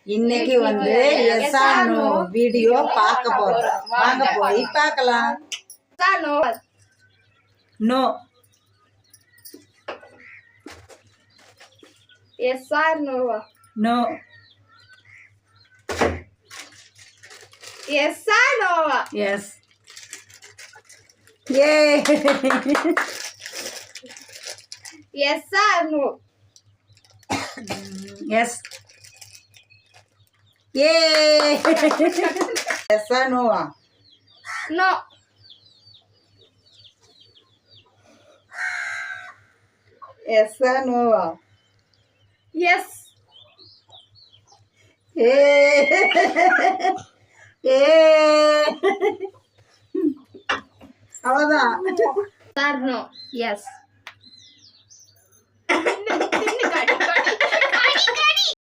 இன்னைக்கு வந்து S or no video பார்க்க போறோம். வாங்க போய் பார்க்கலாம். நோ. எஸ் ஆர் நோவா? நோ. எஸ் ஆர் நோவா? எஸ். ஏ. Yes or no? எஸ். ஏ. எஸ் ஆர் நோவா? நோ. எஸ் ஆர் நோவா? எஸ். ஏ. ஏ. அவ்வளோதான். Sir no. எஸ்.